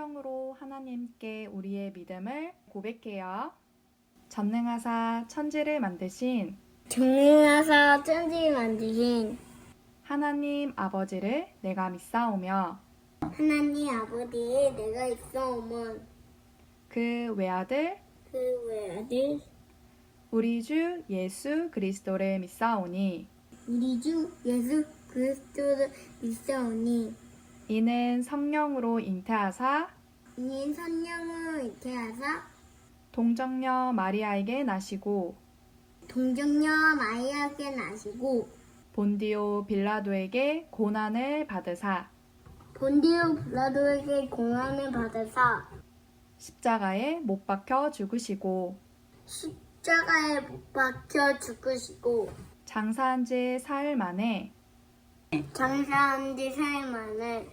성경으로 하나님께 우리의 믿음을 고백해요. 전능하사 천지를 만드신 하나님 아버지를 내가 믿사오며 하나님 아버지의 내가 있사오면 그 외아들 그 외아들 우리 주 예수 그리스도를 믿사오니 우리 주 예수 그리스도를 믿사오니 이는 성령으로 잉태하사 이는 성령을 잉태하사 동정녀 마리아에게 나시고 동정녀 마리아에게 나시고 본디오 빌라도에게 고난을 받으사 본디오 빌라도에게 고난을 받으사 십자가에 못 박혀 죽으시고 십자가에 못 박혀 죽으시고 장사한 지 사흘 만에 장사한 지 사흘 만에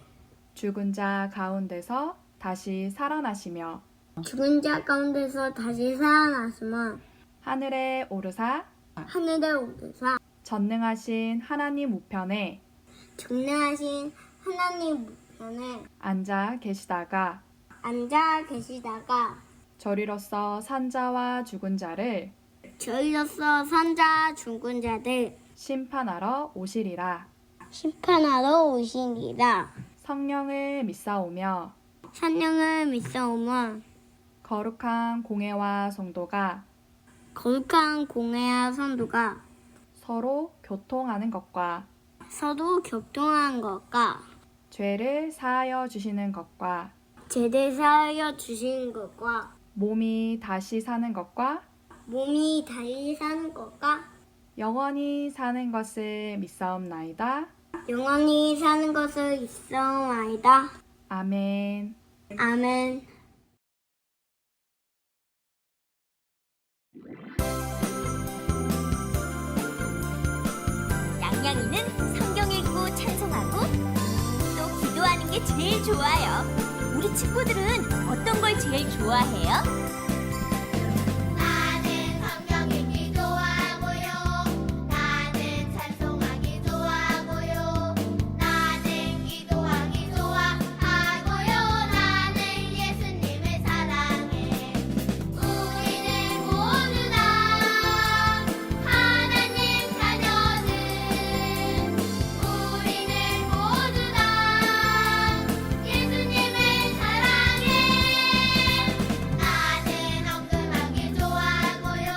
죽은 자 가운데서 다시 살아나시며 죽은 자 가운데서 다시 살아났으면 하늘에 오르사 하늘에 오르사 전능하신 하나님 우편에 전능하신 하나님 우편에 앉아 계시다가 앉아 계시다가 저리로서 산자와 죽은 자를 저희로서 산자 죽은 자들 심판하러 오시리라. 심판하러 오시리라. 성령을 믿사오며 성령을 믿사오면 거룩한 공회와 성도가 거룩한 공회와 선도가 서로 교통하는 것과 서로 교통한 것과 죄를 사하여 주시는 것과 죄를 사하여 주시는 것과 몸이 다시 사는 것과 몸이 다시 사는 것과 영원히 사는 것을 믿사옵나이다. 영원히 사는 것을 있사옵나이다. 아멘. 아멘. 양양이는 성경 읽고 찬송하고 또 기도하는 게 제일 좋아요. 우리 친구들은 어떤 걸 제일 좋아해요? 나는 성경 읽기 좋아하고요. 나는 찬송하기 좋아하고요. 나는 기도하기 좋아하고요. 나는 예수님을 사랑해. 우리는 모두 다 하나님 자녀들. 우리는 모두 다 예수님을 사랑해. 나는 엉금하기 좋아하고요.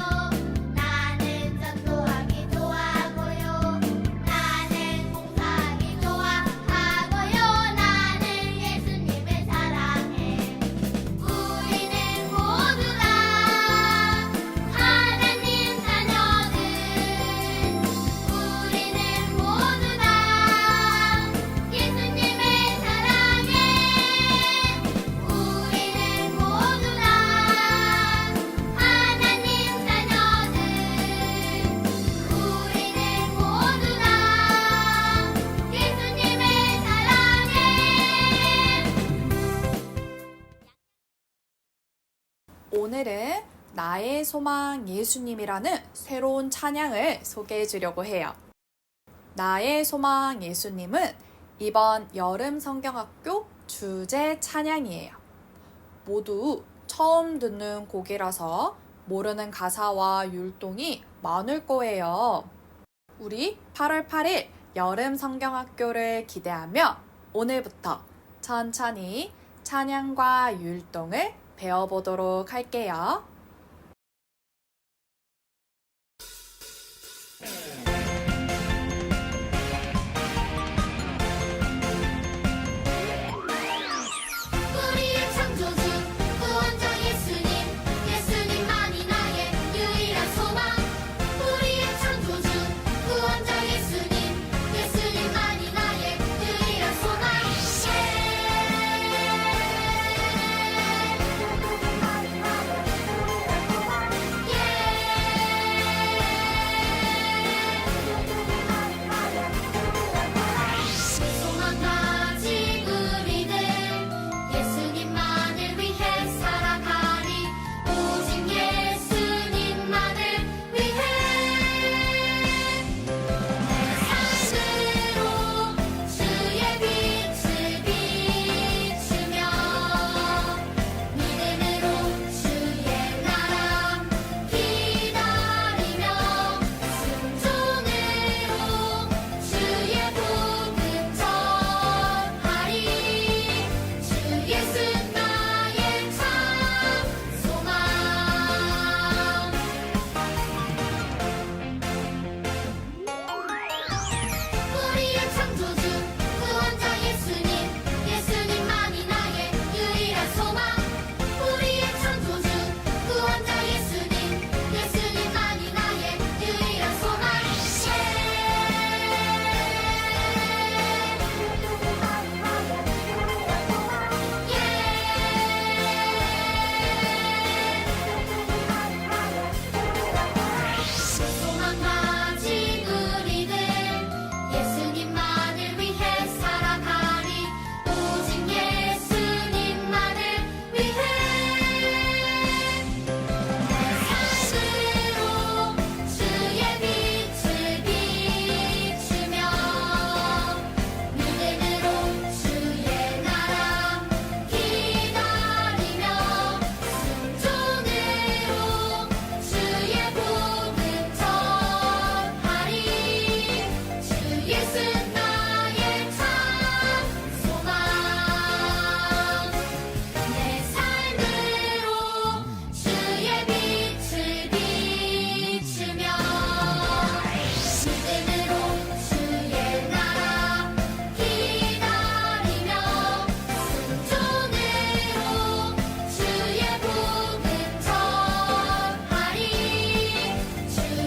나는 전도하기 좋아하고요. 나는 봉사하기 좋아하고요. 나는 예수님을 사랑해. 우리는 모두 다 하나님 자녀들. 우리는 모두 다 예수님을 사랑해. 우리는 모두 다 하나님 자녀들. 우리는 모두 다 예수님을 사랑해. 오늘은 나의 소망 예수님이라는 새로운 찬양을 소개해 주려고 해요. 나의 소망 예수님은 이번 여름 성경학교 주제 찬양이에요. 모두 처음 듣는 곡이라서 모르는 가사와 율동이 많을 거예요. 우리 8월 8일 여름 성경학교를 기대하며 오늘부터 천천히 찬양과 율동을 배워보도록 할게요. 우리의 창조주 구원자 예수님. 예수님만이 나의 유일한 소망. 우리의 창조주 구원자 예수님. 예수님만이 나의 유일한 소망.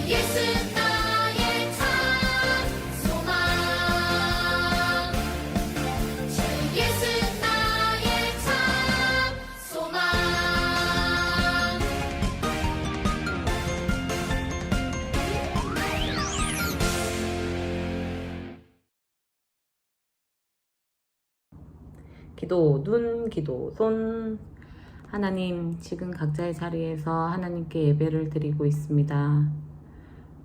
예수 나의 참 소망 주 예수 나의 참 소망 기도 눈, 기도 손. 하나님, 지금 각자의 자리에서 하나님께 예배를 드리고 있습니다.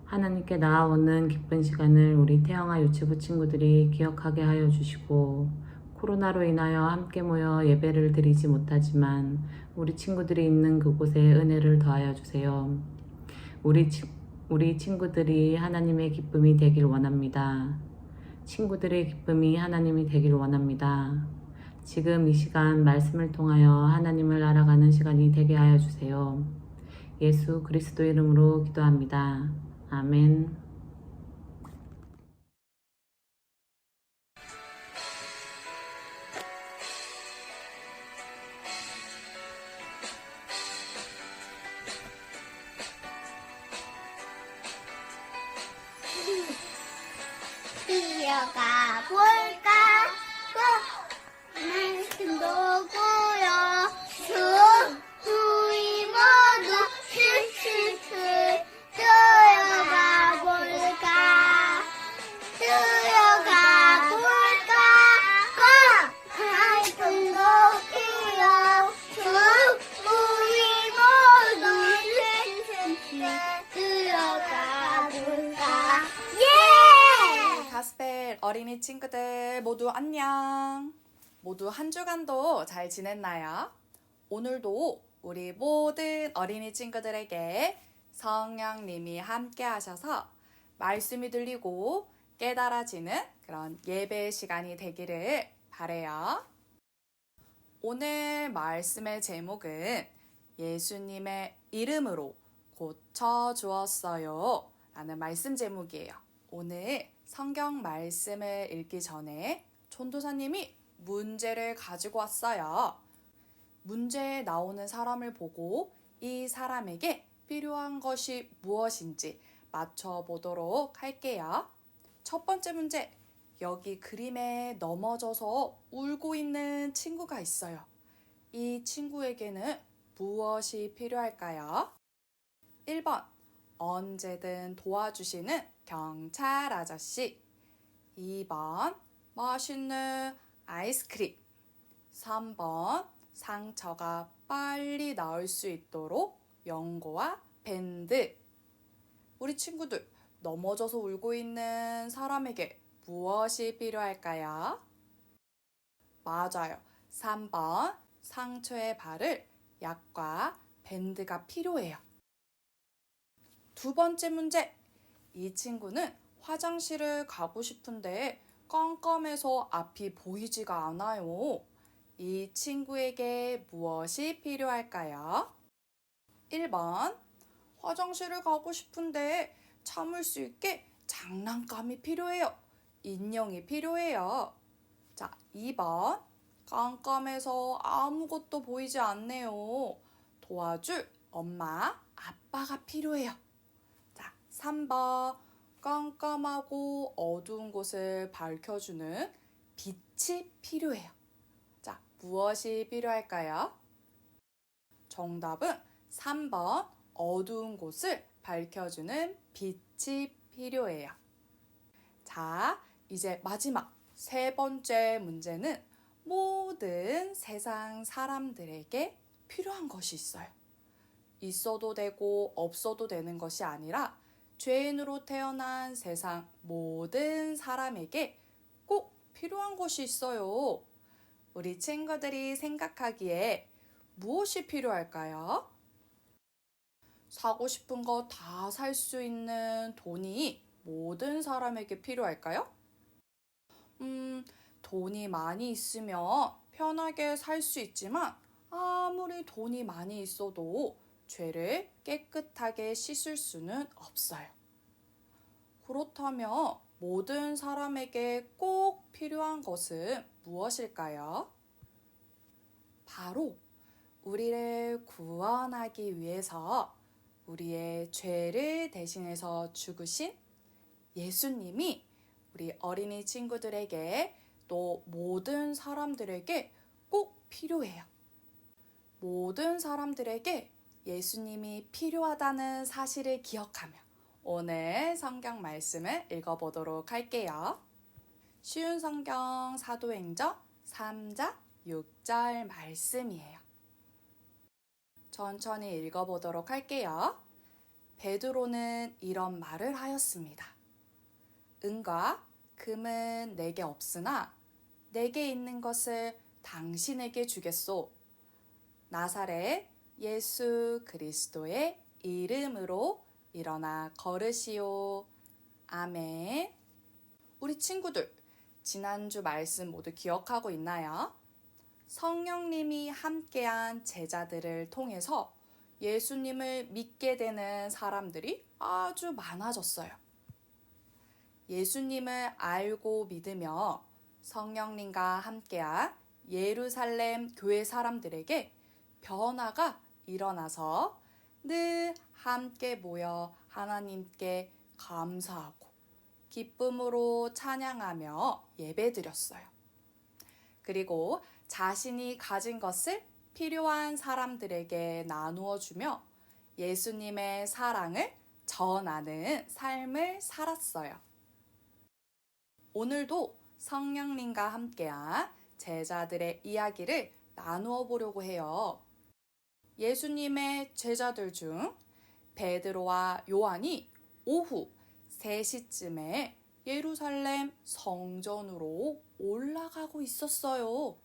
하나님께 나아오는 기쁜 시간을 우리 태영아 유치부 친구들이 기억하게 하여 주시고, 코로나로 인하여 함께 모여 예배를 드리지 못하지만 우리 친구들이 있는 그곳에 은혜를 더하여 주세요. 우리 친구들이 하나님의 기쁨이 되길 원합니다. 친구들의 기쁨이 하나님이 되길 원합니다. 지금 이 시간 말씀을 통하여 하나님을 알아가는 시간이 되게 하여 주세요. 예수 그리스도 이름으로 기도합니다. 아멘. 뛰어가 볼까? 말씀도 보여 우리 모두 슬슬슬 뛰어가 볼까? 뛰어가 볼까? 말씀도 보여 우리 모두 슬슬슬 뛰어가 볼까? 예! 가스펠 어린이 친구들 모두 안녕. 모두 한 주간도 잘 지냈나요? 오늘도 우리 모든 어린이 친구들에게 성령님이 함께 하셔서 말씀이 들리고 깨달아지는 그런 예배 시간이 되기를 바래요. 오늘 말씀의 제목은 예수님의 이름으로 고쳐주었어요 라는 말씀 제목이에요. 오늘 성경 말씀을 읽기 전에 전도사님이 문제를 가지고 왔어요. 문제에 나오는 사람을 보고 이 사람에게 필요한 것이 무엇인지 맞춰보도록 할게요. 첫 번째 문제, 여기 그림에 넘어져서 울고 있는 친구가 있어요. 이 친구에게는 무엇이 필요할까요? 1번, 언제든 도와주시는 경찰 아저씨. 2번, 맛있는 아이스크림. 3번, 상처가 빨리 나을 수 있도록 연고와 밴드. 우리 친구들, 넘어져서 울고 있는 사람에게 무엇이 필요할까요? 맞아요. 3번, 상처에 바를 약과 밴드가 필요해요. 두 번째 문제, 이 친구는 화장실을 가고 싶은데 깜깜해서 앞이 보이지가 않아요. 이 친구에게 무엇이 필요할까요? 1번, 화장실을 가고 싶은데 참을 수 있게 장난감이 필요해요. 인형이 필요해요. 자, 2번, 깜깜해서 아무것도 보이지 않네요. 도와줄 엄마, 아빠가 필요해요. 자, 3번, 깜깜하고 어두운 곳을 밝혀주는 빛이 필요해요. 자, 무엇이 필요할까요? 정답은 3번, 어두운 곳을 밝혀주는 빛이 필요해요. 자, 이제 마지막 세 번째 문제는 모든 세상 사람들에게 필요한 것이 있어요. 있어도 되고 없어도 되는 것이 아니라 죄인으로 태어난 세상 모든 사람에게 꼭 필요한 것이 있어요. 우리 친구들이 생각하기에 무엇이 필요할까요? 사고 싶은 거 다 살 수 있는 돈이 모든 사람에게 필요할까요? 돈이 많이 있으면 편하게 살 수 있지만 아무리 돈이 많이 있어도 죄를 깨끗하게 씻을 수는 없어요. 그렇다면 모든 사람에게 꼭 필요한 것은 무엇일까요? 바로 우리를 구원하기 위해서 우리의 죄를 대신해서 죽으신 예수님이 우리 어린이 친구들에게 또 모든 사람들에게 꼭 필요해요. 모든 사람들에게 예수님이 필요하다는 사실을 기억하며 오늘 성경 말씀을 읽어보도록 할게요. 쉬운 성경 사도행전 3장 6절 말씀이에요. 천천히 읽어보도록 할게요. 베드로는 이런 말을 하였습니다. 은과 금은 내게 없으나 내게 있는 것을 당신에게 주겠소. 나사렛 예수 그리스도의 이름으로 일어나 걸으시오. 아멘. 우리 친구들, 지난주 말씀 모두 기억하고 있나요? 성령님이 함께한 제자들을 통해서 예수님을 믿게 되는 사람들이 아주 많아졌어요. 예수님을 알고 믿으며 성령님과 함께한 예루살렘 교회 사람들에게 변화가 일어나서 늘 함께 모여 하나님께 감사하고 기쁨으로 찬양하며 예배드렸어요. 그리고 자신이 가진 것을 필요한 사람들에게 나누어 주며 예수님의 사랑을 전하는 삶을 살았어요. 오늘도 성령님과 함께한 제자들의 이야기를 나누어 보려고 해요. 예수님의 제자들 중 베드로와 요한이 오후 3시쯤에 예루살렘 성전으로 올라가고 있었어요.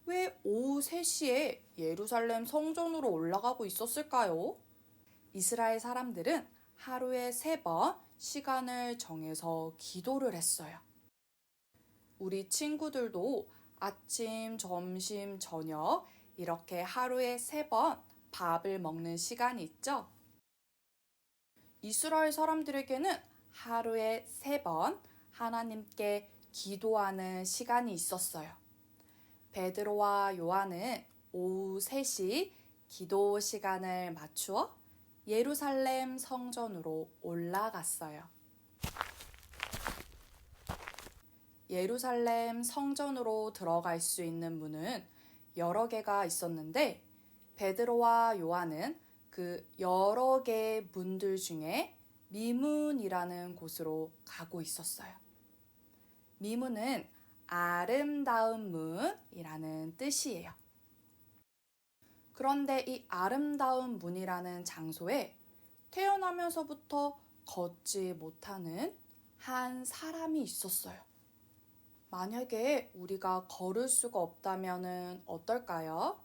왜 오후 3시에 예루살렘 성전으로 올라가고 있었을까요? 이스라엘 사람들은 하루에 3번 시간을 정해서 기도를 했어요. 우리 친구들도 아침, 점심, 저녁 이렇게 하루에 3번 밥을 먹는 시간이 있죠? 이스라엘 사람들에게는 하루에 3번 하나님께 기도하는 시간이 있었어요. 베드로와 요한은 오후 3시 기도 시간을 맞추어 예루살렘 성전으로 올라갔어요. 예루살렘 성전으로 들어갈 수 있는 문은 여러 개가 있었는데 베드로와 요한은 그 여러 개의 문들 중에 미문이라는 곳으로 가고 있었어요. 미문은 아름다운 문이라는 뜻이에요. 그런데 이 아름다운 문이라는 장소에 태어나면서부터 걷지 못하는 한 사람이 있었어요. 만약에 우리가 걸을 수가 없다면 어떨까요?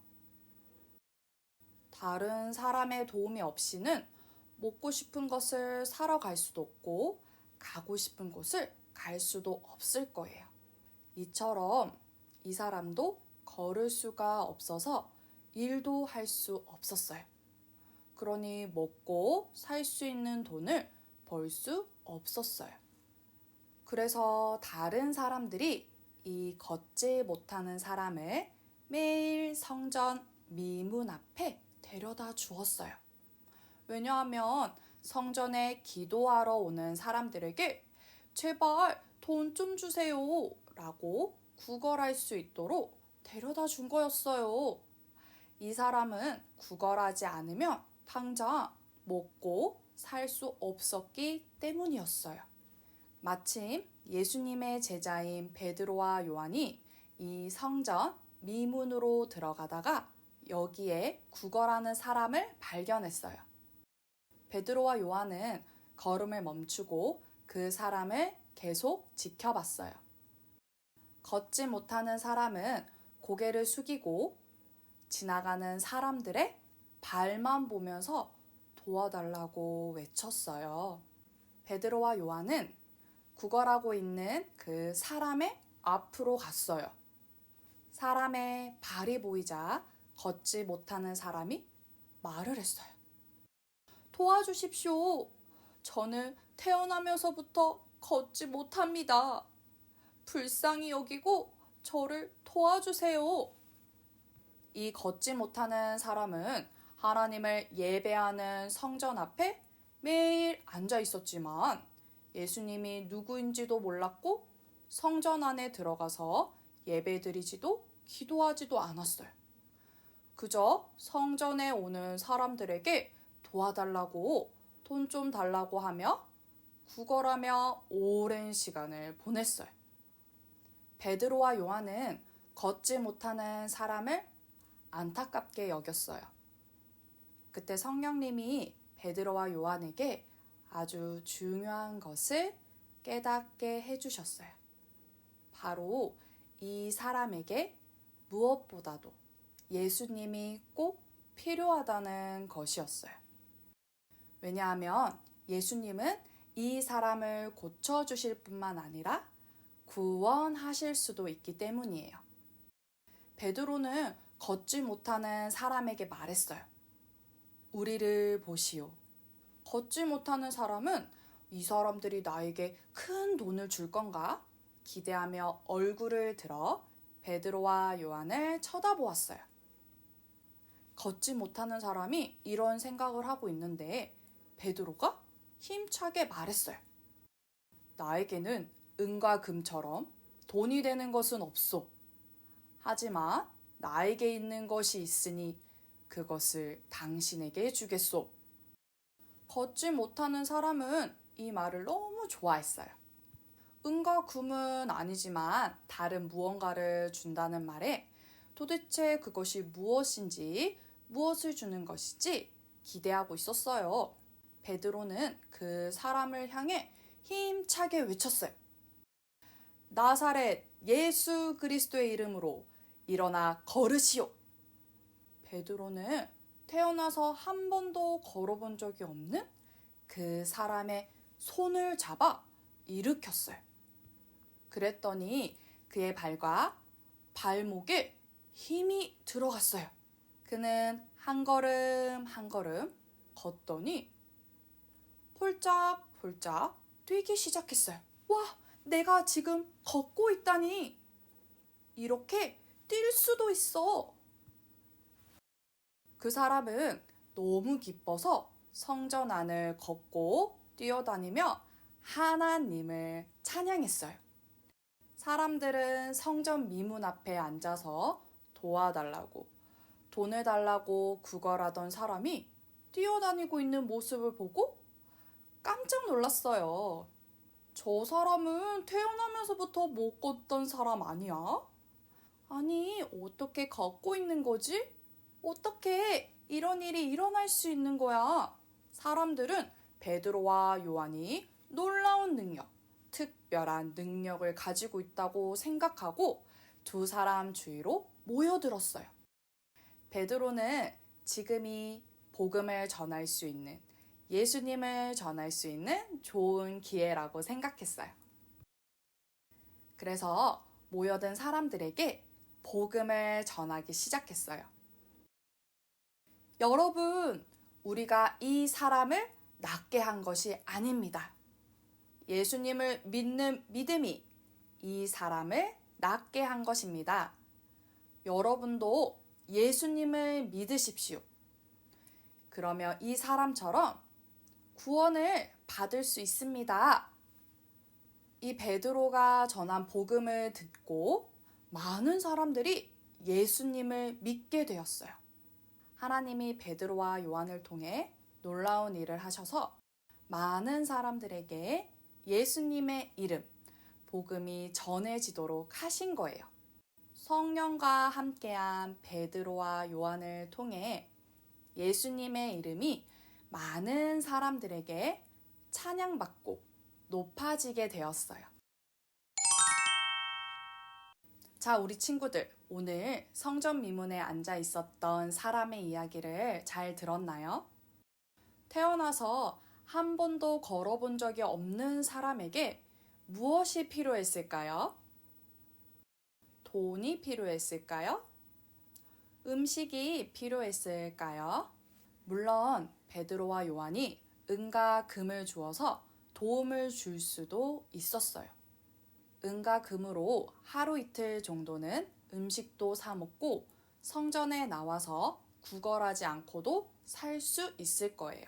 다른 사람의 도움이 없이는 먹고 싶은 것을 사러 갈 수도 없고 가고 싶은 곳을 갈 수도 없을 거예요. 이처럼 이 사람도 걸을 수가 없어서 일도 할 수 없었어요. 그러니 먹고 살 수 있는 돈을 벌 수 없었어요. 그래서 다른 사람들이 이 걷지 못하는 사람을 매일 성전 미문 앞에 데려다 주었어요. 왜냐하면 성전에 기도하러 오는 사람들에게 제발 돈 좀 주세요 라고 구걸할 수 있도록 데려다 준 거였어요. 이 사람은 구걸하지 않으면 당장 먹고 살 수 없었기 때문이었어요. 마침 예수님의 제자인 베드로와 요한이 이 성전 미문으로 들어가다가 여기에 구걸하는 사람을 발견했어요. 베드로와 요한은 걸음을 멈추고 그 사람을 계속 지켜봤어요. 걷지 못하는 사람은 고개를 숙이고 지나가는 사람들의 발만 보면서 도와달라고 외쳤어요. 베드로와 요한은 구걸하고 있는 그 사람의 앞으로 갔어요. 사람의 발이 보이자 걷지 못하는 사람이 말을 했어요. 도와주십시오. 저는 태어나면서부터 걷지 못합니다. 불쌍히 여기고 저를 도와주세요. 이 걷지 못하는 사람은 하나님을 예배하는 성전 앞에 매일 앉아 있었지만 예수님이 누구인지도 몰랐고 성전 안에 들어가서 예배드리지도 기도하지도 않았어요. 그저 성전에 오는 사람들에게 도와달라고 돈 좀 달라고 하며 구걸하며 오랜 시간을 보냈어요. 베드로와 요한은 걷지 못하는 사람을 안타깝게 여겼어요. 그때 성령님이 베드로와 요한에게 아주 중요한 것을 깨닫게 해주셨어요. 바로 이 사람에게 무엇보다도 예수님이 꼭 필요하다는 것이었어요. 왜냐하면 예수님은 이 사람을 고쳐주실 뿐만 아니라 구원하실 수도 있기 때문이에요. 베드로는 걷지 못하는 사람에게 말했어요. 우리를 보시오. 걷지 못하는 사람은 이 사람들이 나에게 큰 돈을 줄 건가? 기대하며 얼굴을 들어 베드로와 요한을 쳐다보았어요. 걷지 못하는 사람이 이런 생각을 하고 있는데 베드로가 힘차게 말했어요. 나에게는 은과 금처럼 돈이 되는 것은 없소. 하지만 나에게 있는 것이 있으니 그것을 당신에게 주겠소. 걷지 못하는 사람은 이 말을 너무 좋아했어요. 은과 금은 아니지만 다른 무언가를 준다는 말에 도대체 그것이 무엇인지, 무엇을 주는 것인지 기대하고 있었어요. 베드로는 그 사람을 향해 힘차게 외쳤어요. 나사렛 예수 그리스도의 이름으로 일어나 걸으시오. 베드로는 태어나서 한 번도 걸어본 적이 없는 그 사람의 손을 잡아 일으켰어요. 그랬더니 그의 발과 발목에 힘이 들어갔어요. 그는 한 걸음 한 걸음 걷더니 폴짝폴짝 뛰기 시작했어요. 와, 내가 지금 걷고 있다니. 이렇게 뛸 수도 있어. 그 사람은 너무 기뻐서 성전 안을 걷고 뛰어다니며 하나님을 찬양했어요. 사람들은 성전 미문 앞에 앉아서 도와달라고, 돈을 달라고 구걸하던 사람이 뛰어다니고 있는 모습을 보고 깜짝 놀랐어요. 저 사람은 태어나면서부터 못 걷던 사람 아니야? 아니, 어떻게 걷고 있는 거지? 어떻게 이런 일이 일어날 수 있는 거야? 사람들은 베드로와 요한이 놀라운 능력, 특별한 능력을 가지고 있다고 생각하고 두 사람 주위로 모여들었어요. 베드로는 지금이 복음을 전할 수 있는, 예수님을 전할 수 있는 좋은 기회라고 생각했어요. 그래서 모여든 사람들에게 복음을 전하기 시작했어요. 여러분, 우리가 이 사람을 낫게 한 것이 아닙니다. 예수님을 믿는 믿음이 이 사람을 낫게 한 것입니다. 여러분도 예수님을 믿으십시오. 그러면 이 사람처럼 구원을 받을 수 있습니다. 이 베드로가 전한 복음을 듣고 많은 사람들이 예수님을 믿게 되었어요. 하나님이 베드로와 요한을 통해 놀라운 일을 하셔서 많은 사람들에게 예수님의 이름, 복음이 전해지도록 하신 거예요. 성령과 함께한 베드로와 요한을 통해 예수님의 이름이 많은 사람들에게 찬양받고 높아지게 되었어요. 자, 우리 친구들, 오늘 성전 미문에 앉아 있었던 사람의 이야기를 잘 들었나요? 태어나서 한 번도 걸어본 적이 없는 사람에게 무엇이 필요했을까요? 돈이 필요했을까요? 음식이 필요했을까요? 물론 베드로와 요한이 은과 금을 주어서 도움을 줄 수도 있었어요. 은과 금으로 하루 이틀 정도는 음식도 사 먹고 성전에 나와서 구걸하지 않고도 살 수 있을 거예요.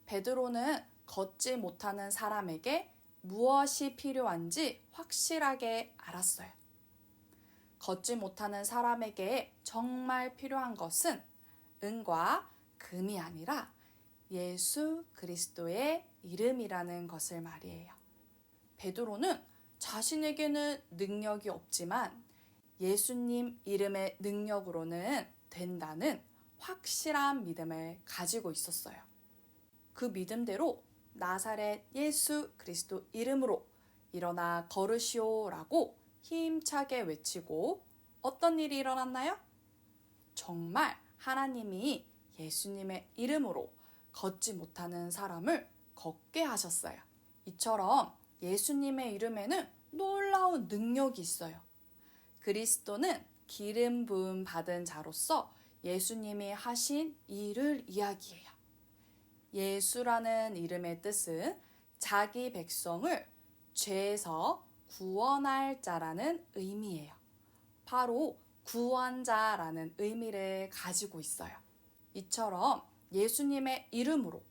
베드로는 걷지 못하는 사람에게 무엇이 필요한지 확실하게 알았어요. 걷지 못하는 사람에게 정말 필요한 것은 은과 금이 아니라 예수 그리스도의 이름이라는 것을 말이에요. 베드로는 자신에게는 능력이 없지만 예수님 이름의 능력으로는 된다는 확실한 믿음을 가지고 있었어요. 그 믿음대로 나사렛 예수 그리스도 이름으로 일어나 걸으시오라고 힘차게 외치고 어떤 일이 일어났나요? 정말 하나님이 예수님의 이름으로 걷지 못하는 사람을 걷게 하셨어요. 이처럼 예수님의 이름에는 놀라운 능력이 있어요. 그리스도는 기름 부음 받은 자로서 예수님이 하신 일을 이야기해요. 예수라는 이름의 뜻은 자기 백성을 죄에서 구원할 자라는 의미예요. 바로 구원자라는 의미를 가지고 있어요. 이처럼 예수님의 이름으로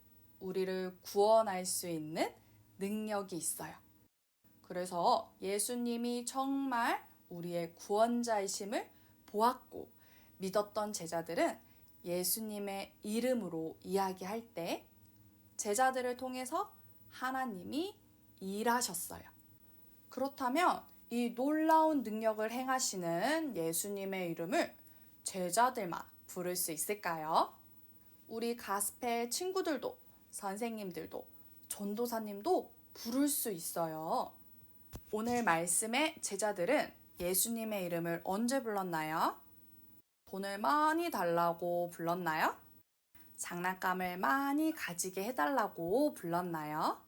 우리를 구원할 수 있는 능력이 있어요. 그래서 예수님이 정말 우리의 구원자이심을 보았고 믿었던 제자들은 예수님의 이름으로 이야기할 때 제자들을 통해서 하나님이 일하셨어요. 그렇다면 이 놀라운 능력을 행하시는 예수님의 이름을 제자들만 부를 수 있을까요? 우리 가스펠 친구들도 선생님들도 전도사님도 부를 수 있어요. 오늘 말씀의 제자들은 예수님의 이름을 언제 불렀나요? 돈을 많이 달라고 불렀나요? 장난감을 많이 가지게 해달라고 불렀나요?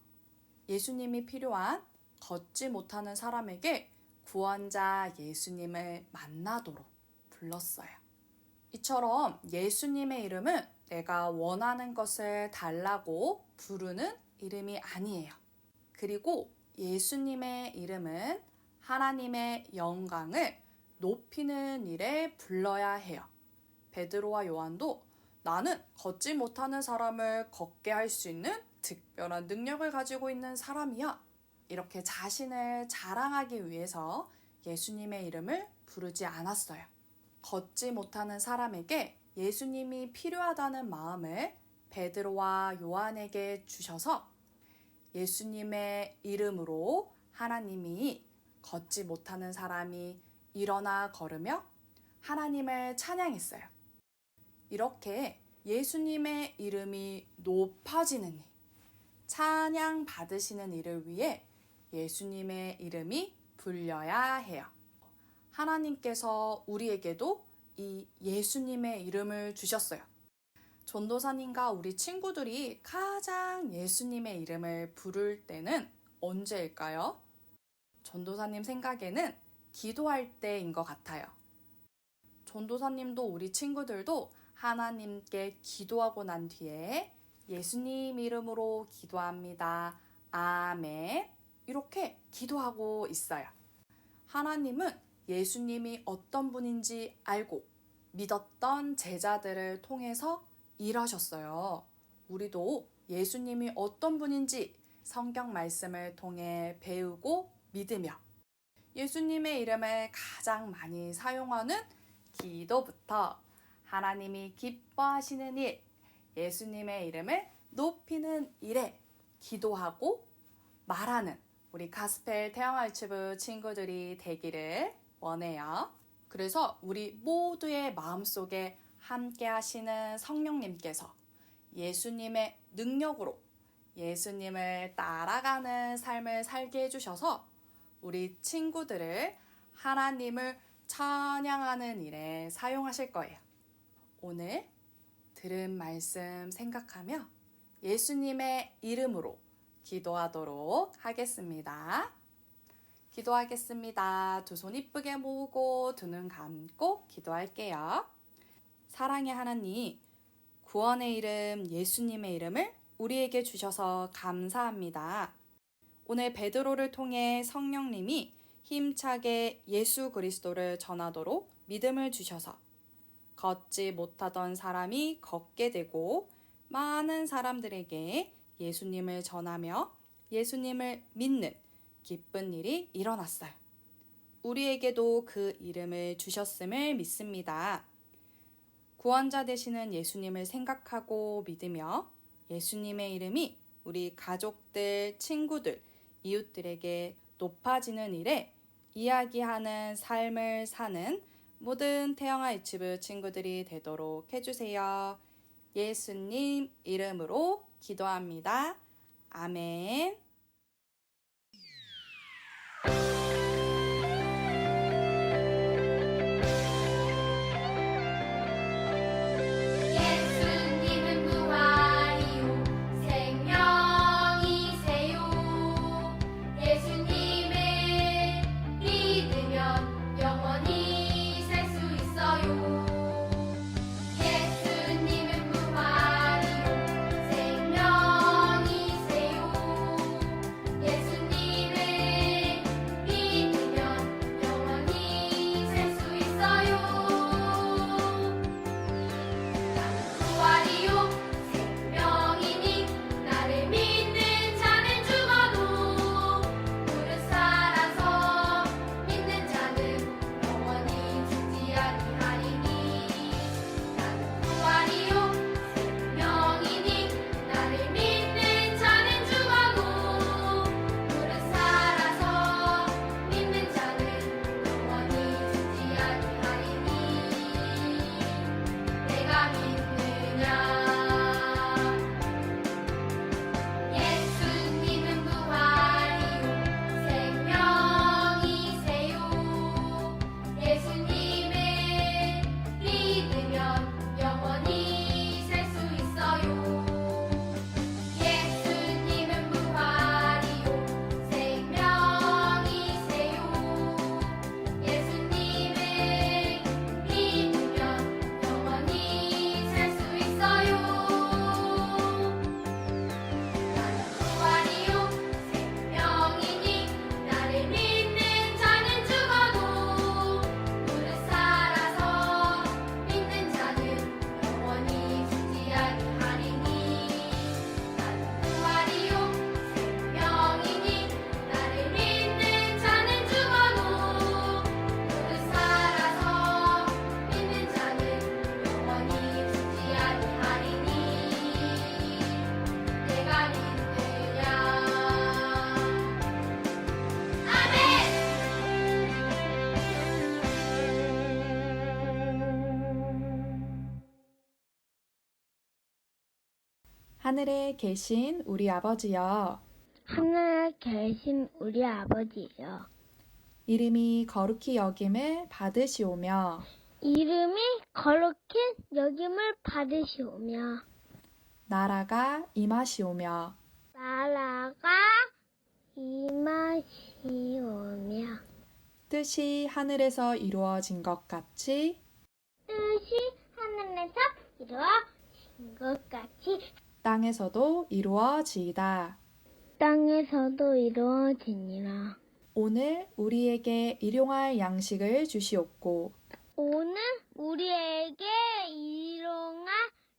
예수님이 필요한 걷지 못하는 사람에게 구원자 예수님을 만나도록 불렀어요. 이처럼 예수님의 이름은 내가 원하는 것을 달라고 부르는 이름이 아니에요. 그리고 예수님의 이름은 하나님의 영광을 높이는 일에 불러야 해요. 베드로와 요한도 나는 걷지 못하는 사람을 걷게 할 수 있는 특별한 능력을 가지고 있는 사람이야. 이렇게 자신을 자랑하기 위해서 예수님의 이름을 부르지 않았어요. 걷지 못하는 사람에게 예수님이 필요하다는 마음을 베드로와 요한에게 주셔서 예수님의 이름으로 하나님이 걷지 못하는 사람이 일어나 걸으며 하나님을 찬양했어요. 이렇게 예수님의 이름이 높아지는 일, 찬양 받으시는 일을 위해 예수님의 이름이 불려야 해요. 하나님께서 우리에게도 이 예수님의 이름을 주셨어요. 전도사님과 우리 친구들이 가장 예수님의 이름을 부를 때는 언제일까요? 전도사님 생각에는 기도할 때인 것 같아요. 전도사님도 우리 친구들도 하나님께 기도하고 난 뒤에 예수님 이름으로 기도합니다. 아멘. 이렇게 기도하고 있어요. 하나님은 예수님이 어떤 분인지 알고 믿었던 제자들을 통해서 일하셨어요. 우리도 예수님이 어떤 분인지 성경 말씀을 통해 배우고 믿으며 예수님의 이름을 가장 많이 사용하는 기도부터 하나님이 기뻐하시는 일, 예수님의 이름을 높이는 일에 기도하고 말하는 우리 가스펠 태영알츠부 친구들이 되기를 원해요. 그래서 우리 모두의 마음속에 함께 하시는 성령님께서 예수님의 능력으로 예수님을 따라가는 삶을 살게 해주셔서 우리 친구들을 하나님을 찬양하는 일에 사용하실 거예요. 오늘 들은 말씀 생각하며 예수님의 이름으로 기도하도록 하겠습니다. 기도하겠습니다. 두 손 이쁘게 모으고 두 눈 감고 기도할게요. 사랑의 하나님, 구원의 이름 예수님의 이름을 우리에게 주셔서 감사합니다. 오늘 베드로를 통해 성령님이 힘차게 예수 그리스도를 전하도록 믿음을 주셔서 걷지 못하던 사람이 걷게 되고 많은 사람들에게 예수님을 전하며 예수님을 믿는 기쁜 일이 일어났어요. 우리에게도 그 이름을 주셨음을 믿습니다. 구원자 되시는 예수님을 생각하고 믿으며 예수님의 이름이 우리 가족들, 친구들, 이웃들에게 높아지는 일에 이야기하는 삶을 사는 모든 태영아 유치부 친구들이 되도록 해주세요. 예수님 이름으로 기도합니다. 아멘. 예수님은 부활이요 생명이세요. 예수님을 믿으면 영원히 살 수 있어요. 예수님은 부활이요 생명이세요. 예수님을 믿으면 영원히 살 수 있어요. 부활이요 생명이니 나를 믿는 자는 죽어도 무릇 살아서 믿는 자는 영원히 죽지 아니하리니. 나는 부활이요 생명이니 나를 믿는 자는 죽어도 무릇 살아서 믿는 자는 영원히 죽지 아니하리니. 내가 믿느냐. 예수님은 부활이요 생명이세요. 예수님을 믿으면 영원히 살 수 있어요. 예수님은 부활이요 생명이세요. 예수님을 믿으면 영원히 살 수 있어요. 나는 부활이요 생명이니 나를 믿는 자는 죽어도 무릇 살아서 믿는 자는 영원히 죽지 아니하리니. 나는 부활이요 생명이니 나를 믿는 자는 죽어도 무릇 살아서 믿는 자는 영원히 죽지 아니하리니. 내가 믿느냐. 아멘. 하늘에 계신 우리 아버지여, 하늘에 계신 우리 아버지여, 이름이 거룩히 여김을 받으시오며 이름이 거룩히 여김을 받으시오며 나라가 임하시오며 나라가 임하시오며 뜻이 하늘에서 이루어진 것 같이 뜻이 하늘에서 이루어진 것 같이 땅에서도 이루어지이다. 땅에서도 이루어지니라. 오늘 우리에게 일용할 양식을 주시옵고 오늘 우리에게 일용할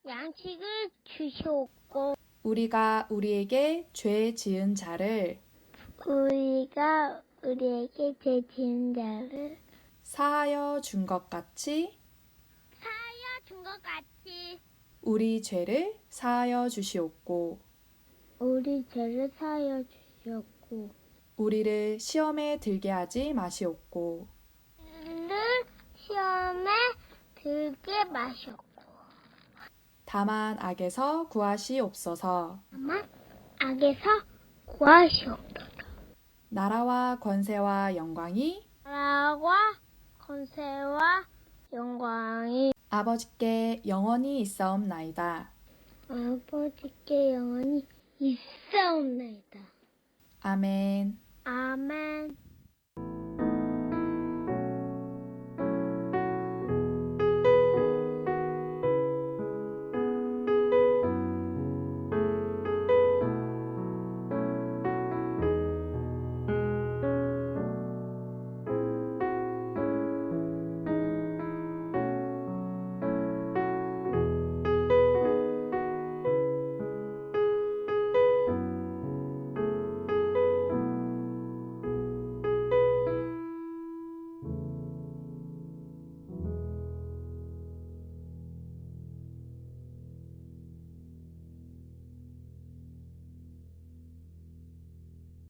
양식을 주시옵고 우리가 우리에게 죄 지은 자를 우리가 우리에게 죄 지은 자를 사하여 준 것 같이 사하여 준 것 같이 우리 죄를 사하여 주시옵고 우리 죄를 사하여 주시옵고 우리를 시험에 들게 하지 마시옵고 늘 시험에 들게 마시옵고 다만 악에서 구하시옵소서. 다만 악에서 구하시옵소서. 나라와 권세와 영광이 나라와 권세와 영광이 아버지께 영원히 있사옵나이다. 아버지께 영원히 있사옵나이다. 아멘. 아멘.